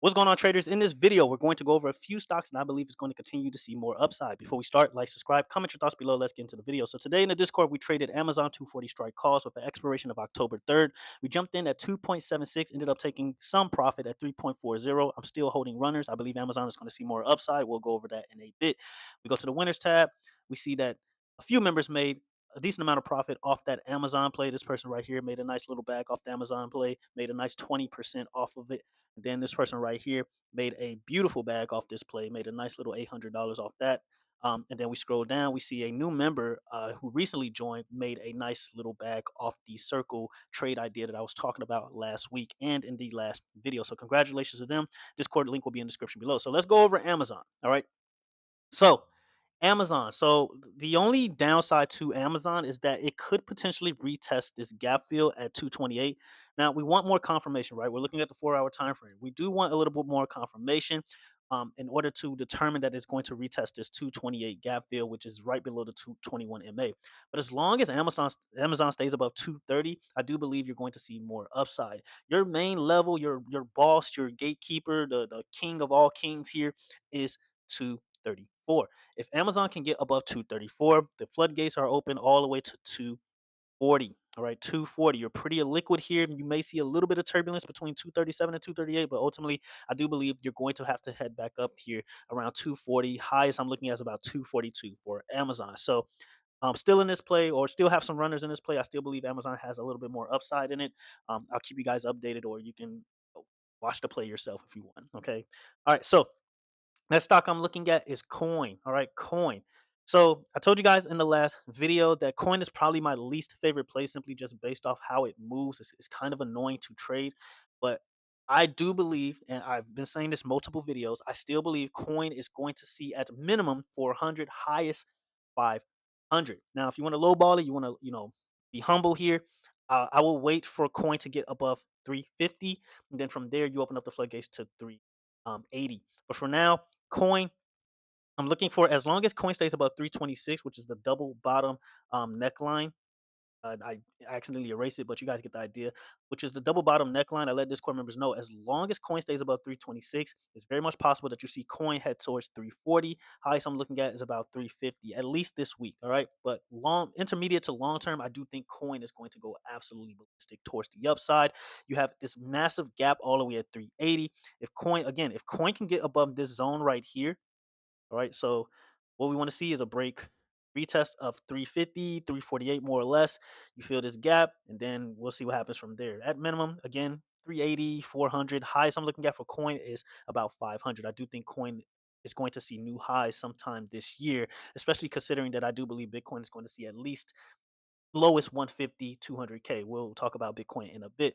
What's going on, traders? In this video, we're going to go over a few stocks, and I believe it's going to continue to see more upside. Before we start, like, subscribe, comment your thoughts below. Let's get into the video. So today in the Discord, we traded Amazon 240 strike calls with an expiration of October 3rd. We jumped in at 2.76, ended up taking some profit at 3.40. I'm still holding runners. I believe Amazon is going to see more upside. We'll go over that in a bit. We go to the winners tab. We see that a few members made a decent amount of profit off that Amazon play. This person right here made a nice little bag off the Amazon play, made a nice 20% off of it. And then this person right here made a beautiful bag off this play, made a nice little $800 off that. And then we scroll down, we see a new member who recently joined made a nice little bag off the circle trade idea that I was talking about last week and in the last video. So congratulations to them. Discord link will be in the description below. So let's go over Amazon. All right. So Amazon. So the only downside to Amazon is that it could potentially retest this gap fill at 228. Now we want more confirmation, right? We're looking at the 4-hour time frame. We do want a little bit more confirmation in order to determine that it's going to retest this 228 gap fill, which is right below the 221 MA. But as long as Amazon stays above 230, I do believe you're going to see more upside. Your main level, your boss, your gatekeeper, the king of all kings here is 234. If Amazon can get above 234, the floodgates are open all the way to 240. All right, 240. You're pretty liquid here. You may see a little bit of turbulence between 237 and 238, but ultimately, I do believe you're going to have to head back up here around 240. Highest I'm looking at is about 242 for Amazon. So, still in this play, or still have some runners in this play. I still believe Amazon has a little bit more upside in it. I'll keep you guys updated, or you can watch the play yourself if you want. Okay. All right. So, next stock I'm looking at is Coin. All right, Coin. So I told you guys in the last video that Coin is probably my least favorite play, simply just based off how it moves. It's kind of annoying to trade, but I do believe, and I've been saying this multiple videos, I still believe Coin is going to see at minimum 400, highest 500. Now, if you want to lowball it, you want to, be humble here. I will wait for Coin to get above 350, and then from there you open up the floodgates to 380. But for now, Coin, I'm looking for, as long as coin stays above 326, which is the double bottom neckline. I accidentally erased it, but you guys get the idea, which is the double bottom neckline. I let Discord members know, as long as coin stays above 326, it's very much possible that you see coin head towards 340. Highest I'm looking at is about 350, at least this week. All right. But intermediate to long term, I do think coin is going to go absolutely ballistic towards the upside. You have this massive gap all the way at 380. If coin can get above this zone right here, all right. So what we want to see is a break retest of 350, 348 more or less. You fill this gap, and then we'll see what happens from there. At minimum, again, 380, 400. Highest I'm looking at for coin is about 500. I do think coin is going to see new highs sometime this year, especially considering that I do believe Bitcoin is going to see at least lowest 150, 200K. We'll talk about Bitcoin in a bit.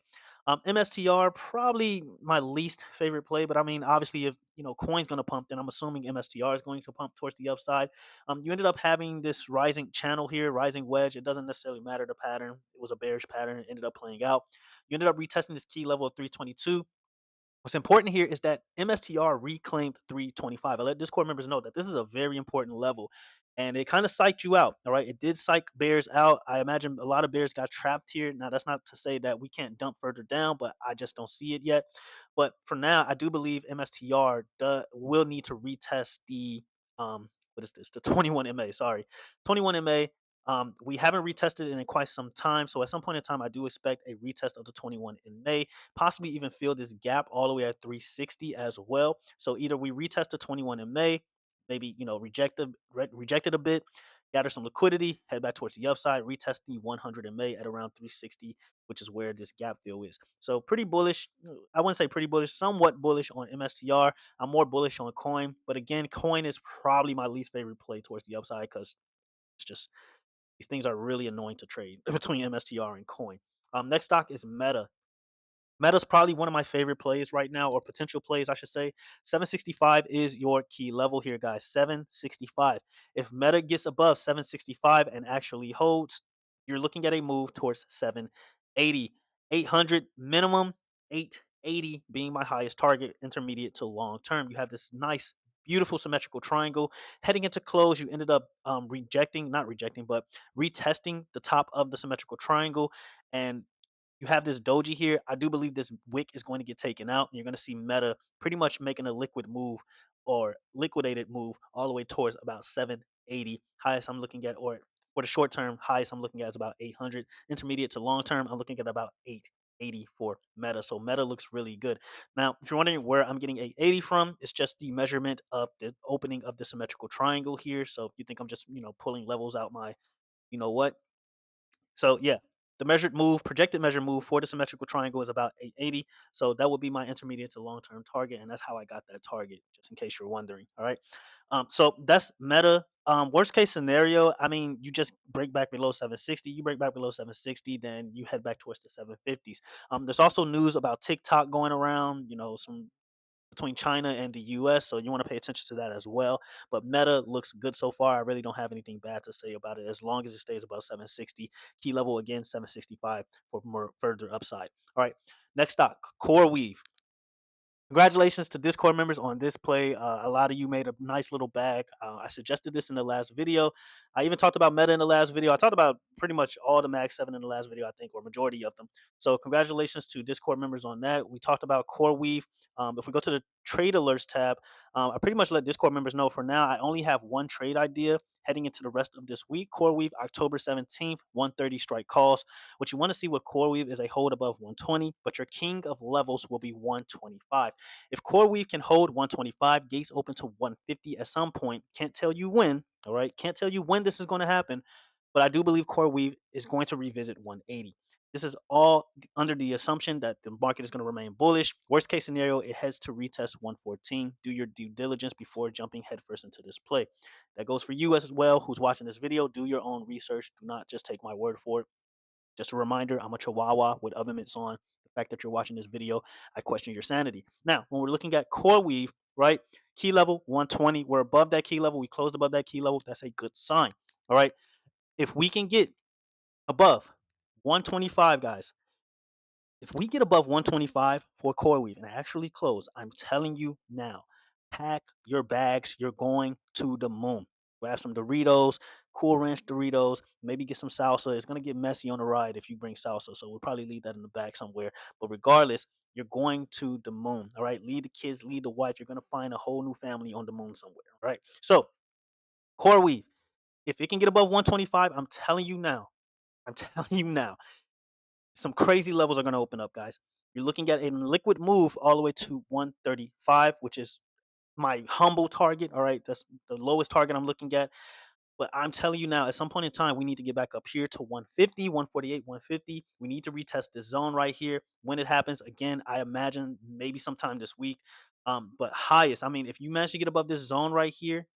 MSTR, probably my least favorite play, but I mean, obviously, if coin's going to pump, then I'm assuming MSTR is going to pump towards the upside. You ended up having this rising channel here, rising wedge. It doesn't necessarily matter the pattern. It was a bearish pattern. It ended up playing out. You ended up retesting this key level of 322. What's important here is that MSTR reclaimed 325. I let Discord members know that this is a very important level, and it kind of psyched you out. All right, it did psych bears out. I imagine a lot of bears got trapped here. Now, that's not to say that we can't dump further down, but I just don't see it yet. But for now, I do believe MSTR will need to retest the what is this? The 21 MA. Sorry, 21 MA. We haven't retested it in quite some time, so at some point in time, I do expect a retest of the 21 in May, possibly even fill this gap all the way at 360 as well. So either we retest the 21 in May, maybe reject it a bit, gather some liquidity, head back towards the upside, retest the 100 in May at around 360, which is where this gap fill is. So pretty bullish. I wouldn't say pretty bullish, somewhat bullish on MSTR. I'm more bullish on Coin, but again, Coin is probably my least favorite play towards the upside because it's just these things are really annoying to trade between MSTR and Coin. Next stock is Meta. Meta's probably one of my favorite plays right now, or potential plays, I should say. 765 is your key level here, guys. 765. If Meta gets above 765 and actually holds, you're looking at a move towards 780. 800 minimum, 880 being my highest target, intermediate to long term. You have this nice, beautiful symmetrical triangle. Heading into close, you ended up not rejecting, but retesting the top of the symmetrical triangle. And You have this doji here. I do believe this wick is going to get taken out. And you're going to see Meta pretty much making a liquid move or liquidated move all the way towards about 780. Highest I'm looking at, or for the short term, highest I'm looking at is about 800. Intermediate to long term, I'm looking at about 880 for Meta. So Meta looks really good. Now, if you're wondering where I'm getting 880 from, it's just the measurement of the opening of the symmetrical triangle here. So if you think I'm just, pulling levels out my, you know what, so yeah, the measured move, projected measured move for the symmetrical triangle is about 880. So that would be my intermediate to long term target, and that's how I got that target. Just in case you're wondering. All right. So that's Meta. Worst case scenario, I mean, you just break back below 760. You break back below 760, then you head back towards the 750s. There's also news about TikTok going around. Some between China and the US. So you want to pay attention to that as well. But Meta looks good so far. I really don't have anything bad to say about it as long as it stays above 760. Key level again, 765 for more further upside. All right. Next stock, CoreWeave. Congratulations to Discord members on this play. A lot of you made a nice little bag. I suggested this in the last video. I even talked about Meta in the last video. I talked about pretty much all the Mag 7 in the last video, I think, or majority of them. So, congratulations to Discord members on that. We talked about CoreWeave. If we go to the trade alerts tab, I pretty much let Discord members know for now I only have one trade idea heading into the rest of this week. CoreWeave, October 17th, 130 strike calls. What you want to see with CoreWeave is a hold above 120, but your king of levels will be 125. If CoreWeave can hold 125, gates open to 150 at some point. Can't tell you when. All right. Can't tell you when this is going to happen, but I do believe CoreWeave is going to revisit 180. This is all under the assumption that the market is going to remain bullish. Worst case scenario, it heads to retest 114. Do your due diligence before jumping headfirst into this play. That goes for you as well, who's watching this video. Do your own research. Do not just take my word for it. Just a reminder, I'm a chihuahua with oven mitts on. The fact that you're watching this video, I question your sanity. Now, when we're looking at CoreWeave, right? Key level 120. We're above that key level. We closed above that key level. That's a good sign. All right. If we can get above 125, guys, if we get above 125 for CoreWeave and actually close, I'm telling you now, pack your bags. You're going to the moon. Grab some Doritos, Cool Ranch Doritos, maybe get some salsa. It's going to get messy on the ride if you bring salsa. So we'll probably leave that in the back somewhere. But regardless, you're going to the moon. All right. Lead the kids, lead the wife. You're going to find a whole new family on the moon somewhere. All right. So, CoreWeave, if it can get above 125, I'm telling you now, I'm telling you now, some crazy levels are going to open up, guys. You're looking at a liquid move all the way to 135, which is my humble target. All right, that's the lowest target I'm looking at. But I'm telling you now, at some point in time, we need to get back up here to 150, 148, 150. We need to retest this zone right here. When it happens, again, I imagine maybe sometime this week. But highest, I mean, if you manage to get above this zone right here,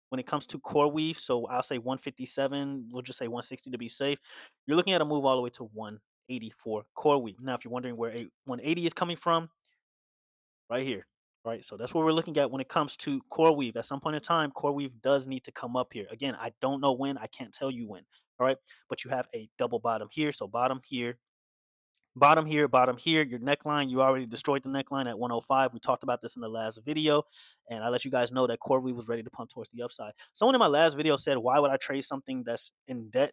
when it comes to CoreWeave, so I'll say 157, we'll just say 160 to be safe. You're looking at a move all the way to 180 for CoreWeave. Now, if you're wondering where 180 is coming from, right here. Right, so that's what we're looking at when it comes to CoreWeave. At some point in time, CoreWeave does need to come up here. Again, I don't know when. I can't tell you when. All right, but you have a double bottom here. So bottom here, bottom here, bottom here. Your neckline, you already destroyed the neckline at 105. We talked about this in the last video, and I let you guys know that CoreWeave was ready to pump towards the upside. Someone in my last video said, "Why would I trade something that's in debt?"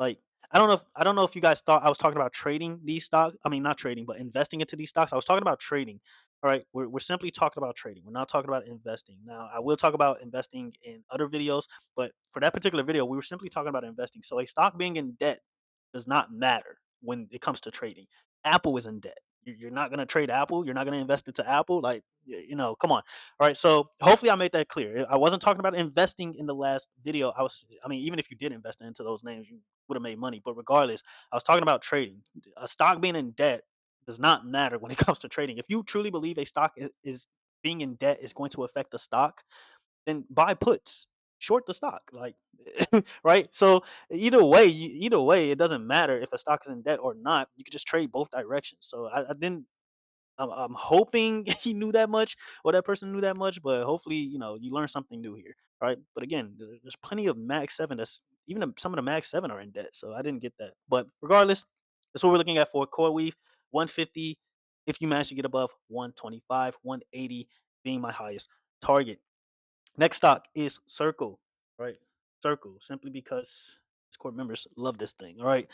Like, I don't know if you guys thought I was talking about trading these stocks. I mean, not trading, but investing into these stocks. I was talking about trading. All right, we're simply talking about trading. We're not talking about investing. Now, I will talk about investing in other videos, but for that particular video, we were simply talking about investing. So a stock being in debt does not matter when it comes to trading. Apple is in debt. You're not going to trade Apple. You're not going to invest into Apple. Like, come on. All right. So hopefully I made that clear. I wasn't talking about investing in the last video. I mean, even if you did invest into those names, you would have made money. But regardless, I was talking about trading. A stock being in debt does not matter when it comes to trading. If you truly believe a stock is being in debt is going to affect the stock, then buy puts, short the stock. Like, right? So either way, it doesn't matter if a stock is in debt or not. You could just trade both directions. So I didn't. I'm hoping he knew that much or that person knew that much, but hopefully, you learn something new here. Right? But again, there's plenty of Mag 7 that's even some of the Mag 7 are in debt. So I didn't get that. But regardless, that's what we're looking at for CoreWeave 150. If you manage to get above 125, 180 being my highest target. Next stock is Circle, right? Circle, simply because Discord members love this thing. All right.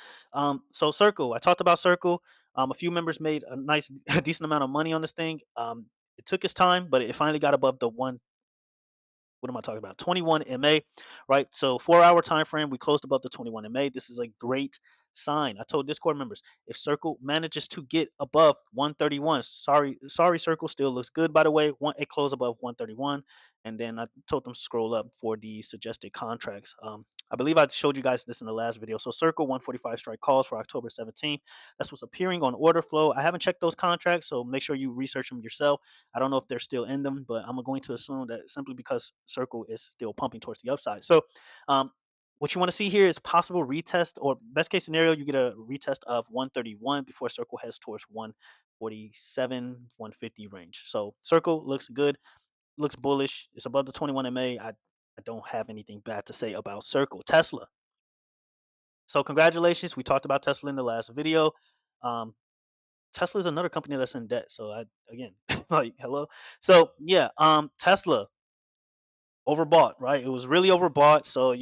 So Circle, I talked about Circle. A few members made a nice, a decent amount of money on this thing. It took its time, but it finally got above the one, what am I talking about? 21 MA, right? So 4 hour time frame, we closed above the 21 MA. This is a great sign. I told Discord members if Circle manages to get above 131, sorry, Circle still looks good by the way. It closed above 131, and then I told them to scroll up for the suggested contracts. I believe I showed you guys this in the last video. So Circle 145 strike calls for October 17th. That's what's appearing on order flow. I haven't checked those contracts, so make sure you research them yourself. I don't know if they're still in them, but I'm going to assume that simply because Circle is still pumping towards the upside. So, um, what you want to see here is possible retest, or best case scenario, you get a retest of 131 before Circle heads towards 147, 150 range. So, Circle looks good, looks bullish. It's above the 21 MA. I don't have anything bad to say about Circle. Tesla. So, congratulations. We talked about Tesla in the last video. Um, Tesla is another company that's in debt. So I again like hello. So yeah, Tesla overbought, right? It was really overbought. So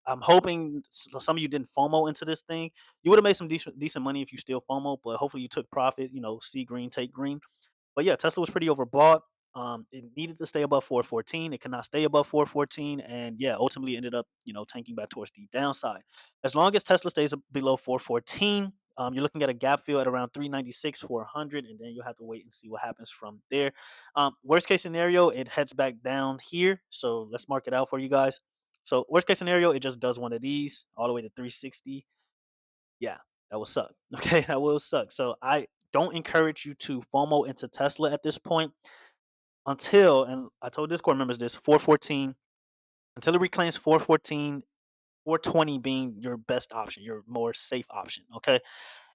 I'm hoping some of you didn't FOMO into this thing. You would have made some decent money if you still FOMO, but hopefully you took profit. See green, take green. But yeah, Tesla was pretty overbought. It needed to stay above 414. It could not stay above 414, and yeah, ultimately ended up tanking back towards the downside. As long as Tesla stays below 414, you're looking at a gap fill at around 396, 400, and then you'll have to wait and see what happens from there. Worst case scenario, it heads back down here. So let's mark it out for you guys. So worst case scenario, it just does one of these all the way to 360. Yeah, that will suck. Okay, that will suck. So I don't encourage you to FOMO into Tesla at this point until, and I told Discord members this, 414, until it reclaims 414, 420 being your best option, your more safe option. Okay.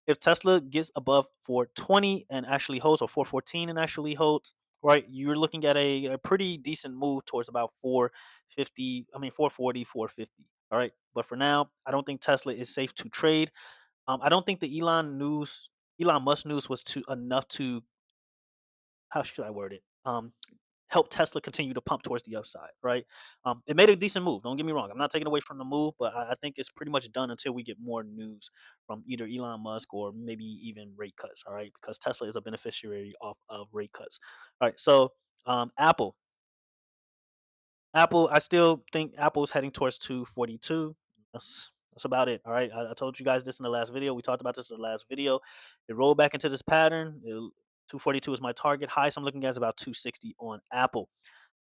If Tesla gets above 420 and actually holds, or 414 and actually holds, right, you're looking at a pretty decent move towards about 450, I mean 440, 450. All right. But for now, I don't think Tesla is safe to trade. I don't think the Elon Musk news was too enough to, how should I word it? Help Tesla continue to pump towards the upside, right? It made a decent move. Don't get me wrong. I'm not taking away from the move, but I think it's pretty much done until we get more news from either Elon Musk or maybe even rate cuts. All right, because Tesla is a beneficiary of rate cuts. All right, so Apple. Apple, I still think Apple's heading towards 242. That's about it. All right. I told you guys this in the last video. We talked about this in the last video. It rolled back into this pattern. 242 is my target. Highest I'm looking at is about 260 on Apple.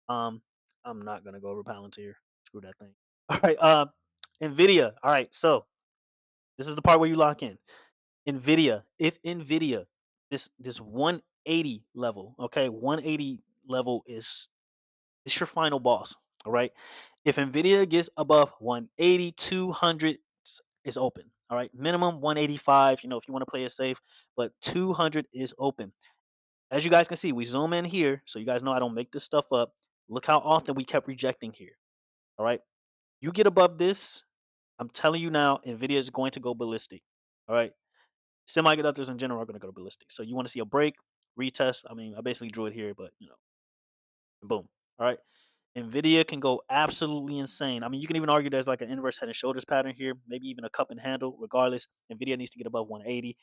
Um, I'm not gonna go over Palantir. Screw that thing. All right. Nvidia. All right. So this is the part where you lock in. Nvidia. If Nvidia, this 180 level, okay, 180 level is it's your final boss. All right. If Nvidia gets above 180, 200 is open. All right. Minimum 185, if you want to play it safe, but 200 is open. As you guys can see, we zoom in here. So you guys know I don't make this stuff up. Look how often we kept rejecting here. All right. You get above this, I'm telling you now, Nvidia is going to go ballistic. All right. Semiconductors in general are going to go ballistic. So you want to see a break, retest. I mean, I basically drew it here, but boom. All right. Nvidia can go absolutely insane. I mean, you can even argue there's like an inverse head and shoulders pattern here, maybe even a cup and handle. Regardless, Nvidia needs to get above 180.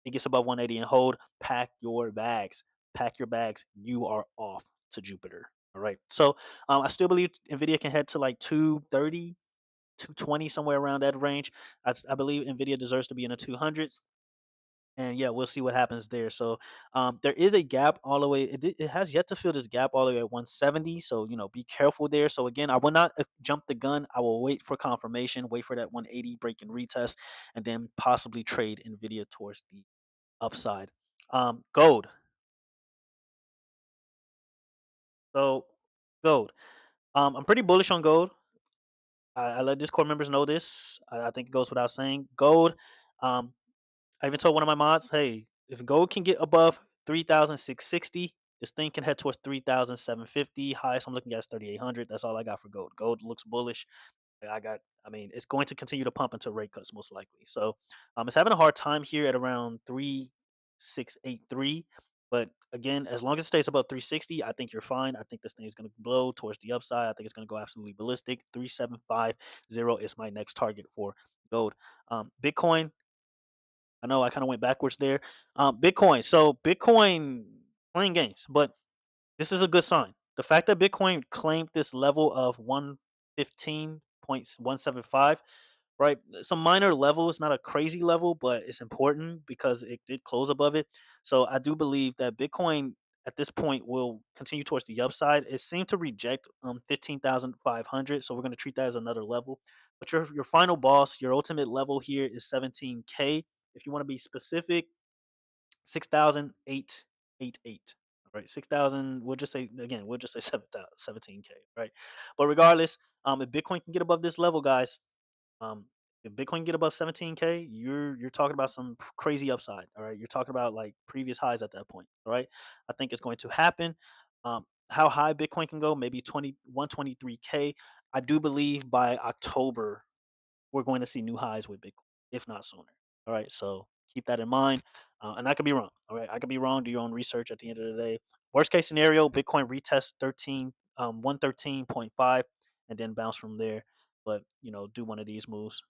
It gets above 180 and hold. Pack your bags. Pack your bags. You are off to Jupiter. All right. So I still believe Nvidia can head to like 230, 220, somewhere around that range. I believe Nvidia deserves to be in the 200s, and yeah, we'll see what happens there. So there is a gap all the way. It has yet to fill this gap all the way at 170. So be careful there. So again, I will not jump the gun. I will wait for confirmation, wait for that 180 break and retest, and then possibly trade Nvidia towards the upside. Gold. So gold. I'm pretty bullish on gold. I let Discord members know this. I think it goes without saying. Gold. Um, I even told one of my mods, hey, if gold can get above 3,660, this thing can head towards 3,750. Highest I'm looking at is 3,800. That's all I got for gold. Gold looks bullish. I mean, it's going to continue to pump until rate cuts, most likely. So it's having a hard time here at around 3,683. But again, as long as it stays above 360, I think you're fine. I think this thing is going to blow towards the upside. I think it's going to go absolutely ballistic. 3750 is my next target for gold. Bitcoin, I know I kind of went backwards there. Bitcoin. So Bitcoin playing games, but this is a good sign. The fact that Bitcoin claimed this level of 115.175, right? It's a minor level. It's not a crazy level, but it's important because it did close above it. So I do believe that Bitcoin at this point will continue towards the upside. It seemed to reject 15,500, so we're going to treat that as another level. But your final boss, your ultimate level here is 17K. If you want to be specific, 6,888. All right, 6,000. We'll just say again. We'll just say 17K. Right, but regardless, if Bitcoin can get above this level, guys, um, if Bitcoin get above 17K, you're talking about some crazy upside. All right, you're talking about like previous highs at that point. All right, I think it's going to happen. How high Bitcoin can go? Maybe 123K. I do believe by October we're going to see new highs with Bitcoin, if not sooner. All right, so keep that in mind. And I could be wrong. All right, I could be wrong. Do your own research. At the end of the day, worst case scenario, Bitcoin retest 113.5, and then bounce from there. But do one of these moves.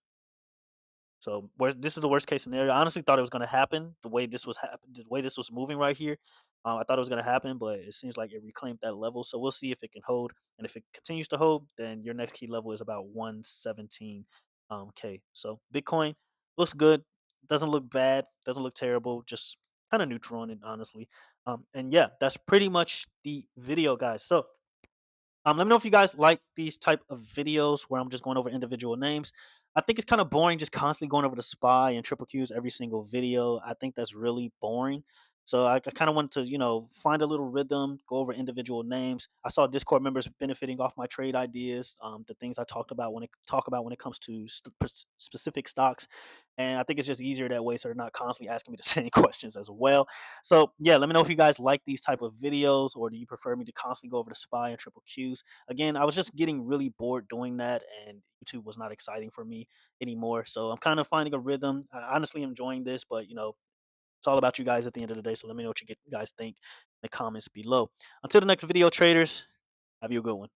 So this is the worst case scenario. I honestly thought it was going to happen the way this was moving right here. I thought it was going to happen, but it seems like it reclaimed that level. So we'll see if it can hold, and if it continues to hold, then your next key level is about 117 k. So Bitcoin looks good, doesn't look bad, doesn't look terrible, just kind of neutral on it, honestly. And yeah, that's pretty much the video, guys. So let me know if you guys like these type of videos where I'm just going over individual names. I think it's kind of boring just constantly going over the SPY and triple Qs every single video. I think that's really boring. So I kind of wanted to, find a little rhythm, go over individual names. I saw Discord members benefiting off my trade ideas, the things I talk about when it comes to specific stocks, and I think it's just easier that way, so they're not constantly asking me the same questions as well. So yeah, let me know if you guys like these type of videos, or do you prefer me to constantly go over the SPY and triple Qs? Again, I was just getting really bored doing that, and YouTube was not exciting for me anymore. So I'm kind of finding a rhythm. I honestly enjoying this, but it's all about you guys at the end of the day. So let me know what you guys think in the comments below. Until the next video, traders, have you a good one.